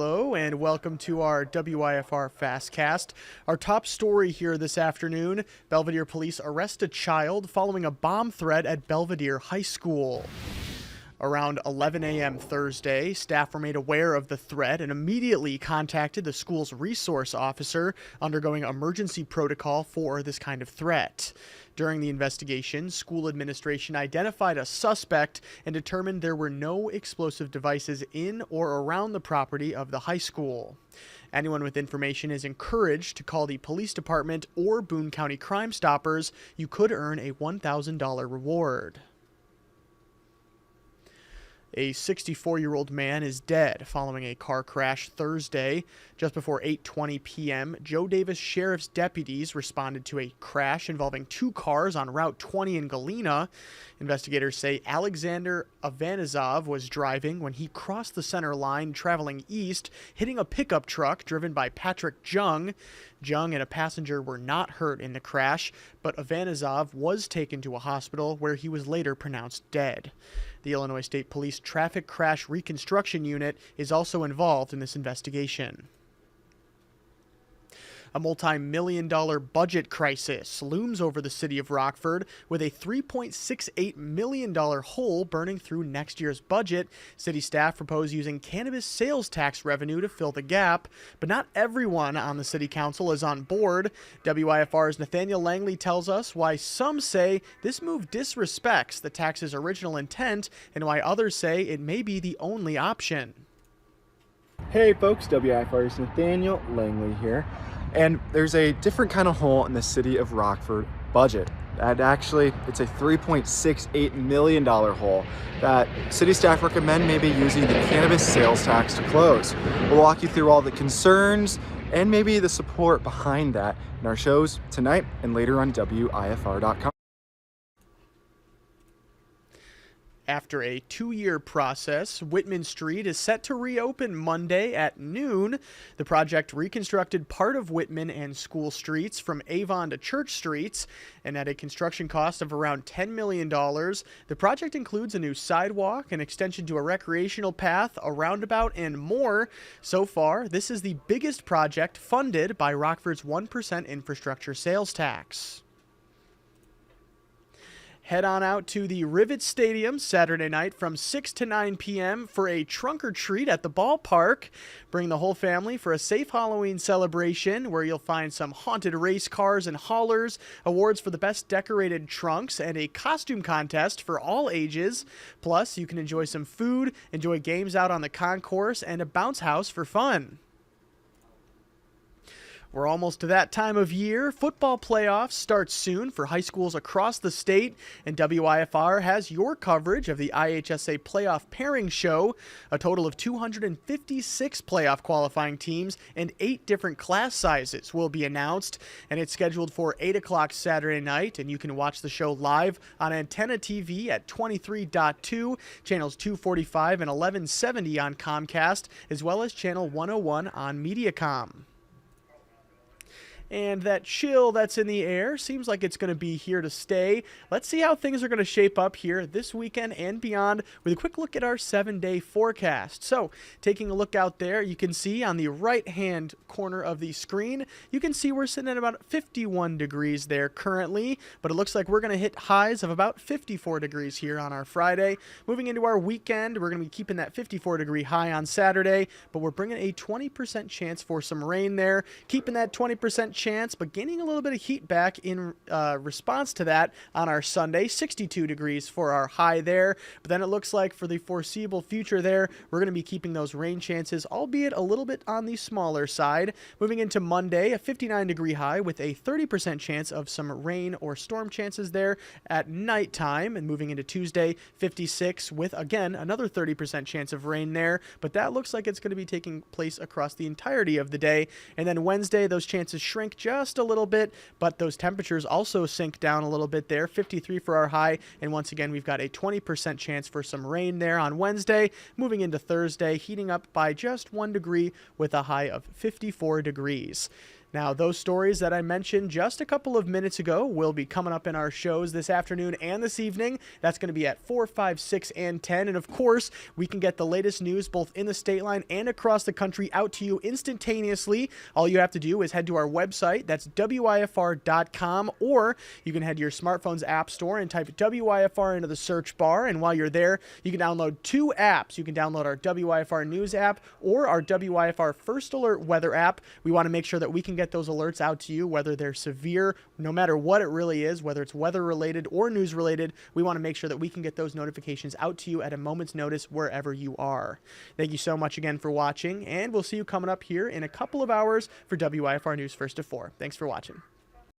Hello and welcome to our WIFR FastCast. Our top story here this afternoon, Belvedere police arrest a child following a bomb threat at Belvedere High School. Around 11 a.m. Thursday, staff were made aware of the threat and immediately contacted the school's resource officer undergoing emergency protocol for this kind of threat. During the investigation, school administration identified a suspect and determined there were no explosive devices in or around the property of the high school. Anyone with information is encouraged to call the police department or Boone County Crime Stoppers. You could earn a $1,000 reward. A 64-year-old man is dead following a car crash Thursday. Just before 8:20 p.m., Jo Daviess Sheriff's deputies responded to a crash involving two cars on Route 20 in Galena. Investigators say Alexander Ivanizov was driving when he crossed the center line traveling east, hitting a pickup truck driven by Patrick Jung. Jung and a passenger were not hurt in the crash, but Ivanizov was taken to a hospital where he was later pronounced dead. The Illinois State Police Traffic Crash Reconstruction Unit is also involved in this investigation. A multi-million-dollar budget crisis looms over the city of Rockford, with a $3.68 million hole burning through next year's budget. City staff propose using cannabis sales tax revenue to fill the gap, but not everyone on the city council is on board. WIFR's Nathaniel Langley tells us why some say this move disrespects the tax's original intent and why others say it may be the only option. Hey folks, WIFR's Nathaniel Langley here. And there's a different kind of hole in the city of Rockford budget. It's a $3.68 million hole that city staff recommend maybe using the cannabis sales tax to close. We'll walk you through all the concerns and maybe the support behind that in our shows tonight and later on WIFR.com. After a 2-year process, Whitman Street is set to reopen Monday at noon. The project reconstructed part of Whitman and School Streets from Avon to Church Streets, and at a construction cost of around $10 million. The project includes a new sidewalk, an extension to a recreational path, a roundabout, and more. So far, this is the biggest project funded by Rockford's 1% infrastructure sales tax. Head on out to the Rivet Stadium Saturday night from 6 to 9 p.m. for a trunk or treat at the ballpark. Bring the whole family for a safe Halloween celebration where you'll find some haunted race cars and haulers, awards for the best decorated trunks, and a costume contest for all ages. Plus, you can enjoy some food, enjoy games out on the concourse, and a bounce house for fun. We're almost to that time of year. Football playoffs start soon for high schools across the state, and WIFR has your coverage of the IHSA Playoff Pairing Show. A total of 256 playoff qualifying teams and 8 different class sizes will be announced, and it's scheduled for 8 o'clock Saturday night, and you can watch the show live on Antenna TV at 23.2, channels 245 and 1170 on Comcast, as well as channel 101 on Mediacom. And that chill that's in the air seems like it's going to be here to stay. Let's see how things are going to shape up here this weekend and beyond with a quick look at our 7-day forecast. So, taking a look out there, you can see on the right-hand corner of the screen, you can see we're sitting at about 51 degrees there currently, but it looks like we're going to hit highs of about 54 degrees here on our Friday. Moving into our weekend, we're going to be keeping that 54-degree high on Saturday, but we're bringing a 20% chance for some rain there, keeping that 20% chance, but gaining a little bit of heat back in response to that on our Sunday. 62 degrees for our high there, but then it looks like for the foreseeable future there, we're going to be keeping those rain chances, albeit a little bit on the smaller side. Moving into Monday, a 59-degree high with a 30% chance of some rain or storm chances there at nighttime, and moving into Tuesday, 56 with, again, another 30% chance of rain there, but that looks like it's going to be taking place across the entirety of the day. And then Wednesday, those chances shrink just a little bit, but those temperatures also sink down a little bit there. 53 for our high, and once again, we've got a 20% chance for some rain there on Wednesday. Moving into Thursday, heating up by just 1 degree with a high of 54 degrees. Now, those stories that I mentioned just a couple of minutes ago will be coming up in our shows this afternoon and this evening. That's going to be at 4, 5, 6, and 10. And of course, we can get the latest news both in the state line and across the country out to you instantaneously. All you have to do is head to our website. That's WIFR.com, or you can head to your smartphone's app store and type WIFR into the search bar. And while you're there, you can download 2 apps. You can download our WIFR News app or our WIFR First Alert Weather app. We want to make sure that we can get those alerts out to you, whether they're severe, no matter what it really is, whether it's weather related or news related. We want to make sure that we can get those notifications out to you at a moment's notice wherever you are. Thank you so much again for watching, and we'll see you coming up here in a couple of hours for WIFR News First to 4. Thanks for watching.